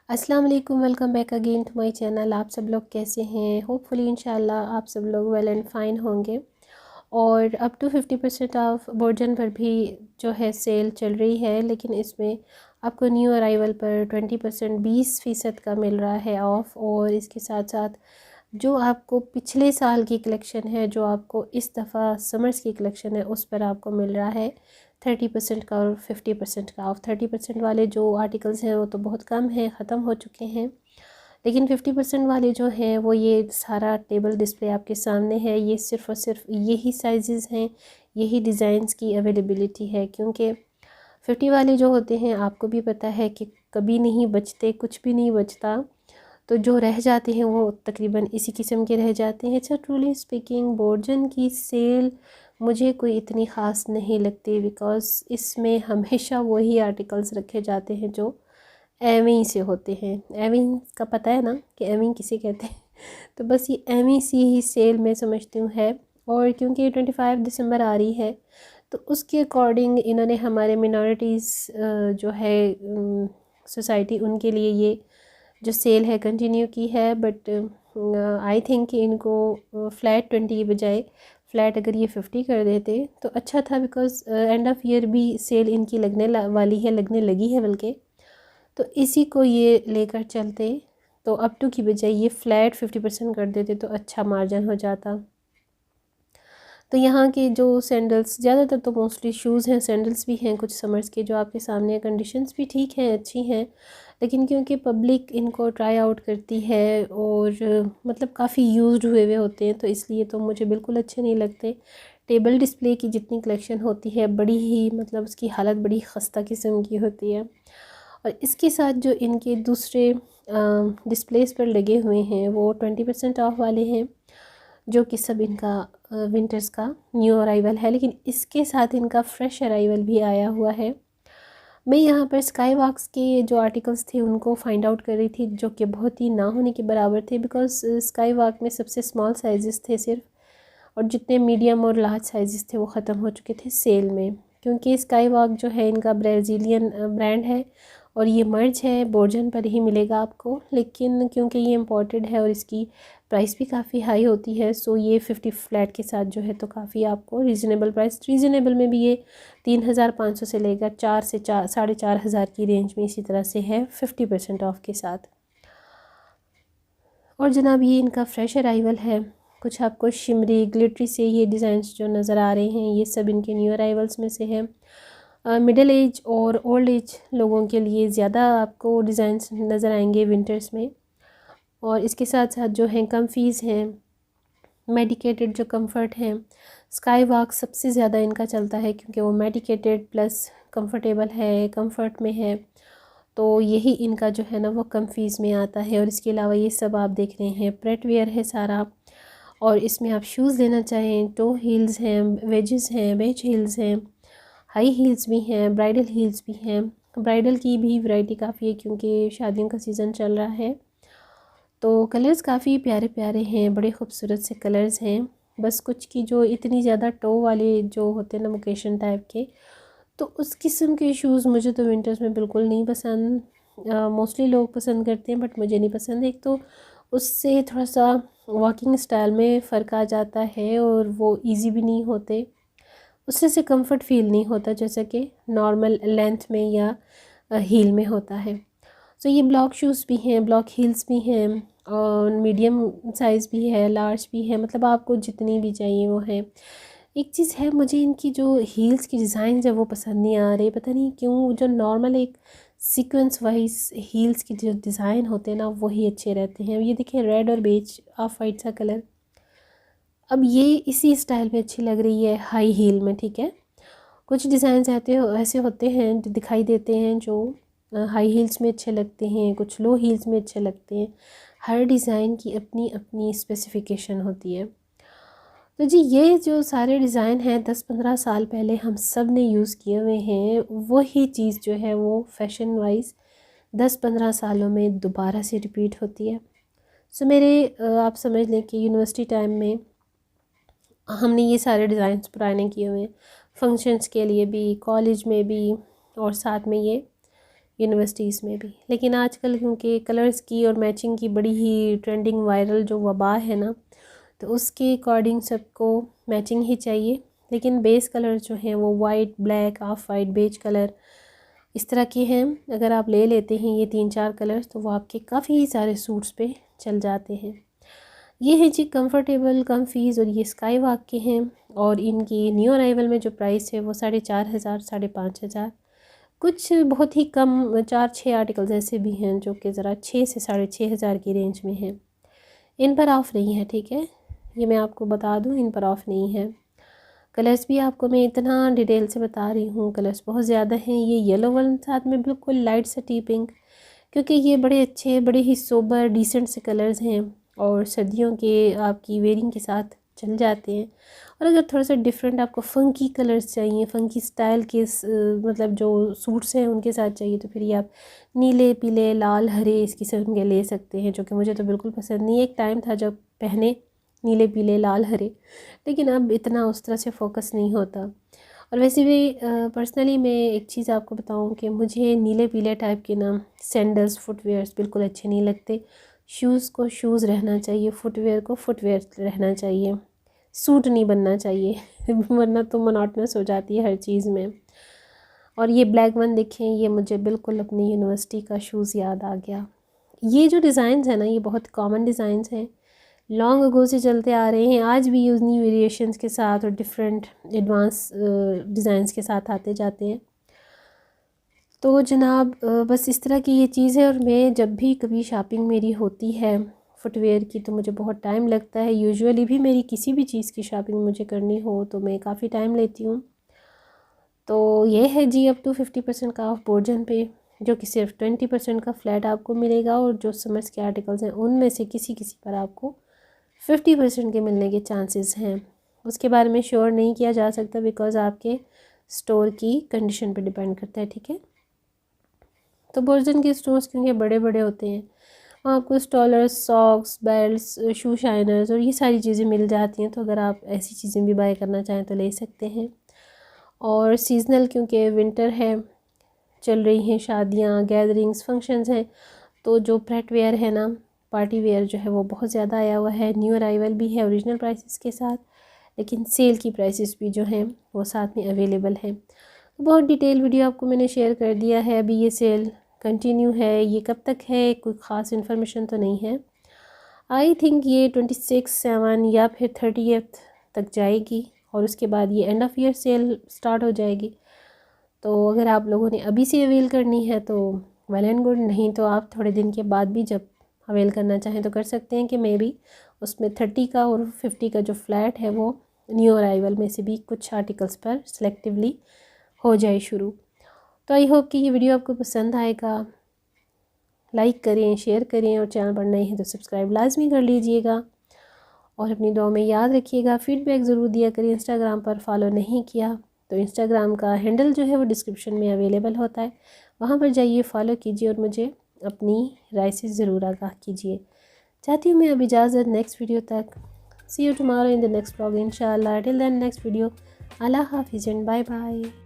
अस्सलाम वालेकुम, welcome back again to my channel. आप सब लोग कैसे हैं? होपफुली इंशाल्लाह आप सब लोग वेल एंड फाइन होंगे। और अप टू 50% ऑफ बोर्जन पर भी जो है सेल चल रही है, लेकिन इसमें आपको न्यू अराइवल पर 20% 20% का मिल रहा है ऑफ़। और इसके साथ साथ जो आपको पिछले साल की कलेक्शन है, जो आपको इस दफ़ा समर्स की कलेक्शन है, उस पर आपको मिल रहा है 30% का और 50% का ऑफ। 30% वाले जो आर्टिकल्स हैं वो तो बहुत कम हैं, ख़त्म हो चुके हैं। लेकिन 50% वाले जो हैं वो ये सारा टेबल डिस्प्ले आपके सामने है। ये सिर्फ़ और सिर्फ यही साइज़ हैं, यही डिज़ाइंस की अवेलेबिलिटी है। क्योंकि 50 वाले जो होते हैं आपको भी पता है कि कभी नहीं बचते, कुछ भी नहीं बचता। तो जो रह जाते हैं वो तकरीबन इसी किस्म के रह जाते हैं। अच्छा, ट्रूली स्पीकिंग बोर्जन की सेल मुझे कोई इतनी ख़ास नहीं लगती, बिकॉज़ इसमें हमेशा वही आर्टिकल्स रखे जाते हैं जो एवं से होते हैं। एवं का पता है ना कि एवं किसे कहते हैं। तो बस ये एवं सी ही सेल मैं समझती हूँ है। और क्योंकि 25 दिसंबर आ रही है तो उसके अकॉर्डिंग इन्होंने हमारे मिनॉरिटीज़ जो है सोसाइटी, उनके लिए ये जो सेल है कंटिन्यू की है। बट आई थिंक कि इनको फ्लैट 20 की बजाय फ्लैट अगर ये 50 कर देते तो अच्छा था, बिकॉज़ एंड ऑफ ईयर भी सेल इनकी लगने वाली है, लगने लगी है बल्कि। तो इसी को ये लेकर चलते, तो अप टू की बजाय ये फ्लैट 50% कर देते तो अच्छा मार्जिन हो जाता। तो यहाँ के जो सैंडल्स, ज़्यादातर तो मोस्टली शूज़ हैं, सैंडल्स भी हैं कुछ समर्स के जो आपके सामने, कंडीशंस भी ठीक हैं, अच्छी हैं। लेकिन क्योंकि पब्लिक इनको ट्राई आउट करती है और मतलब काफ़ी यूज्ड हुए हुए होते हैं, तो इसलिए तो मुझे बिल्कुल अच्छे नहीं लगते। टेबल डिस्प्ले की जितनी कलेक्शन होती है बड़ी ही, मतलब उसकी हालत बड़ी खस्ता किस्म की होती है। और इसके साथ जो इनके दूसरे डिस्प्लेस पर लगे हुए हैं वो 20% ऑफ वाले हैं, जो कि सब इनका विंटर्स का न्यू अराइवल है। लेकिन इसके साथ इनका फ्रेश अराइवल भी आया हुआ है। मैं यहाँ पर स्काई वॉक्स के जो आर्टिकल्स थे उनको फाइंड आउट कर रही थी, जो कि बहुत ही ना होने के बराबर थे, बिकॉज़ स्काई वॉक में सबसे स्मॉल साइजेस थे सिर्फ, और जितने मीडियम और लार्ज साइजेस थे वो ख़त्म हो चुके थे सेल में। क्योंकि स्काई वॉक जो है इनका ब्राज़ीलियन ब्रांड है और ये मर्ज है, बोर्जन पर ही मिलेगा आपको। लेकिन क्योंकि ये इम्पोर्टेड है और इसकी प्राइस भी काफ़ी हाई होती है, सो ये 50 फ्लैट के साथ जो है तो काफ़ी आपको रीज़नेबल प्राइस, रीज़नेबल में भी ये 3500 से लेकर 4 से 4,500 की रेंज में इसी तरह से है 50% ऑफ के साथ। और जनाब ये इनका फ्रेश अराइवल है। कुछ आपको शिमरी ग्लिटरी से ये डिज़ाइंस जो नज़र आ रहे हैं ये सब इनके न्यू अराइवल्स में से हैं। मिडिल एज और ओल्ड एज लोगों के लिए ज़्यादा आपको डिज़ाइंस नज़र आएंगे विंटर्स में। और इसके साथ साथ जो हैं कम्फीज़ हैं, मेडिकेटेड जो कंफर्ट हैं, स्काई वॉक सबसे ज़्यादा इनका चलता है क्योंकि वो मेडिकेटेड प्लस कंफर्टेबल है, कंफर्ट में है। तो यही इनका जो है ना वो कम्फीज़ में आता है। और इसके अलावा ये सब आप देख रहे हैं प्रेट वेयर है सारा। और इसमें आप शूज़ लेना चाहें, टो हील्स हैं, वेजेस हैं, वेज हील्स हैं, हाई हील्स भी हैं, ब्राइडल हील्स भी हैं। ब्राइडल की भी वैरायटी काफ़ी है क्योंकि शादियों का सीज़न चल रहा है। तो कलर्स काफ़ी प्यारे प्यारे हैं, बड़े खूबसूरत से कलर्स हैं। बस कुछ की जो इतनी ज़्यादा टो वाले जो होते हैं ना मोकेशन टाइप के, तो उस किस्म के शूज़ मुझे तो विंटर्स में बिल्कुल नहीं पसंद। मोस्टली लोग पसंद करते हैं बट मुझे नहीं पसंद। एक तो उससे थोड़ा सा वॉकिंग स्टाइल में फ़र्क आ जाता है और वो इजी भी नहीं होते, उससे से कंफर्ट फील नहीं होता जैसा कि नॉर्मल लेंथ में या हील में होता है। तो ये ब्लॉक शूज़ भी हैं, ब्लॉक हील्स भी हैं, और मीडियम साइज़ भी है, लार्ज भी है, मतलब आपको जितनी भी चाहिए वो है। एक चीज़ है, मुझे इनकी जो हील्स की डिज़ाइन है वो पसंद नहीं आ रही, पता नहीं क्यों। जो नॉर्मल एक सीक्वेंस वाइज हील्स की जो डिज़ाइन होते हैं ना वही अच्छे रहते हैं। ये देखिए रेड और बेज ऑफ वाइट सा कलर, अब ये इसी स्टाइल में अच्छी लग रही है हाई हील में, ठीक है। कुछ डिज़ाइन ऐसे होते हैं जो दिखाई देते हैं जो हाई हील्स में अच्छे लगते हैं, कुछ लो हील्स में अच्छे लगते हैं। हर डिज़ाइन की अपनी अपनी स्पेसिफ़िकेशन होती है। तो जी ये जो सारे डिज़ाइन हैं 10-15 साल पहले हम सब ने यूज़ किए हुए हैं, वही चीज़ जो है वो फ़ैशन वाइज 10-15 सालों में दोबारा से रिपीट होती है। सो मेरे आप समझ लें कि यूनिवर्सिटी टाइम में हमने ये सारे डिज़ाइंस पुराने किए हुए हैं, फंक्शंस के लिए भी, कॉलेज में भी, और साथ में ये यूनिवर्सिटीज़ में भी। लेकिन आजकल क्योंकि कलर्स की और मैचिंग की बड़ी ही ट्रेंडिंग वायरल जो वबा है ना, तो उसके अकॉर्डिंग सबको मैचिंग ही चाहिए। लेकिन बेस कलर जो हैं वो white, black, off white, beige colour इस तरह के हैं। अगर आप ले लेते हैं ये 3-4 कलर्स तो वो आपके काफ़ी सारे सूट्स पे चल जाते हैं। ये है जी कंफर्टेबल, कम फीस, और ये स्काई वॉक के हैं। और इनकी न्यू अराइवल में जो प्राइस है वो 4,500 5,500। कुछ बहुत ही कम 4-6 आर्टिकल्स ऐसे भी हैं जो कि ज़रा 6 से 6,500 की रेंज में हैं। इन पर ऑफ़ नहीं है, ठीक है, ये मैं आपको बता दूं, इन पर ऑफ़ नहीं है। कलर्स भी आपको मैं इतना डिटेल से बता रही हूँ, कलर्स बहुत ज़्यादा हैं। ये येलो वाले साथ में बिल्कुल लाइट सा टी पिंक, क्योंकि ये बड़े अच्छे, बड़े ही सोबर डिसेंट से कलर्स हैं और सर्दियों के आपकी वेयरिंग के साथ चल जाते हैं। और अगर थोड़ा सा डिफरेंट आपको फ़ंकी कलर्स चाहिए, फ़ंकी स्टाइल के मतलब जो सूट्स हैं उनके साथ चाहिए, तो फिर ये आप नीले, पीले, लाल, हरे इस किस्म के ले सकते हैं, जो कि मुझे तो बिल्कुल पसंद नहीं। एक टाइम था जब पहने नीले, पीले, लाल, हरे, लेकिन अब इतना उस तरह से फ़ोकस नहीं होता। और वैसे भी पर्सनली मैं एक चीज़ आपको बताऊं कि मुझे नीले पीले टाइप के ना सैंडल्स, फुटवेयर्स बिल्कुल अच्छे नहीं लगते। शूज़ को शूज़ रहना चाहिए, फुटवेयर को फुटवेयर रहना चाहिए, सूट नहीं बनना चाहिए वरना तो मोनोटोनस हो जाती है हर चीज़ में। और ये ब्लैक वन देखें, ये मुझे बिल्कुल अपनी यूनिवर्सिटी का शूज़ याद आ गया। ये जो डिज़ाइंस हैं ना, ये बहुत कॉमन डिज़ाइंस हैं, लॉन्ग अगो से चलते आ रहे हैं, आज भी यूज़ न्यू वेरिएशंस के साथ और डिफरेंट एडवांस डिज़ाइंस के साथ आते जाते हैं। तो जनाब बस इस तरह की ये चीज़ है। और मैं जब भी कभी शॉपिंग मेरी होती है फुटवेयर की तो मुझे बहुत टाइम लगता है। यूजुअली भी मेरी किसी भी चीज़ की शॉपिंग मुझे करनी हो तो मैं काफ़ी टाइम लेती हूँ। तो ये है जी अप टू 50% का ऑफ बोर्जन पे, जो कि सिर्फ 20% का फ्लैट आपको मिलेगा। और जो समर्स के आर्टिकल्स हैं उनमें से किसी किसी पर आपको 50% के मिलने के चांसेस हैं। उसके बारे में श्योर नहीं किया जा सकता, बिकॉज़ आपके स्टोर की कंडीशन पे डिपेंड करता है, ठीक है। तो बोर्जन के स्टोर्स क्योंकि बड़े बड़े होते हैं, वहाँ आपको स्टॉलर्स, सॉक्स, बेल्ट्स, शू शाइनर्स और ये सारी चीज़ें मिल जाती हैं। तो अगर आप ऐसी चीज़ें भी बाय करना चाहें तो ले सकते हैं। और सीज़नल, क्योंकि विंटर है, चल रही हैं शादियाँ, गैदरिंग्स, फंक्शंस हैं, तो जो प्रेट वेयर है ना, पार्टी वेयर जो है वो बहुत ज़्यादा आया हुआ है। न्यू अराइवल भी है ओरिजिनल प्राइसेस के साथ, लेकिन सेल की प्राइसेस भी जो हैं वो साथ में अवेलेबल हैं। तो बहुत डिटेल वीडियो आपको मैंने शेयर कर दिया है। अभी ये सेल कंटिन्यू है, ये कब तक है कोई ख़ास इन्फॉर्मेशन तो नहीं है। आई थिंक ये 26/7 या फिर 30th तक जाएगी, और उसके बाद ये end of year cell start हो जाएगी। तो अगर आप लोगों ने अभी से अवेल करनी है तो वेल एंड गुड, नहीं तो आप थोड़े दिन के बाद भी जब अवेल करना चाहें तो कर सकते हैं, कि मे बी उसमें 30 का और 50 का जो फ्लैट है वो न्यू अराइवल में से भी कुछ आर्टिकल्स पर सेलेक्टिवली हो जाए शुरू। तो आई होप कि ये वीडियो आपको पसंद आएगा। लाइक करें, शेयर करें, और चैनल पर नए हैं तो सब्सक्राइब लाजमी कर लीजिएगा। और अपनी दुआ में याद रखिएगा, फ़ीडबैक ज़रूर दिया करिए। इंस्टाग्राम पर फॉलो नहीं किया तो इंस्टाग्राम का हैंडल जो है वो डिस्क्रिप्शन में अवेलेबल होता है, वहाँ पर जाइए, फॉलो कीजिए और मुझे अपनी राय से ज़रूर आगाह कीजिए। चाहती हूँ मैं अब इजाज़त, नेक्स्ट वीडियो तक। See you tomorrow in the next vlog इंशाल्लाह। टिल देन नेक्स्ट वीडियो, अल्लाह हाफिज़ एंड बाय बाय।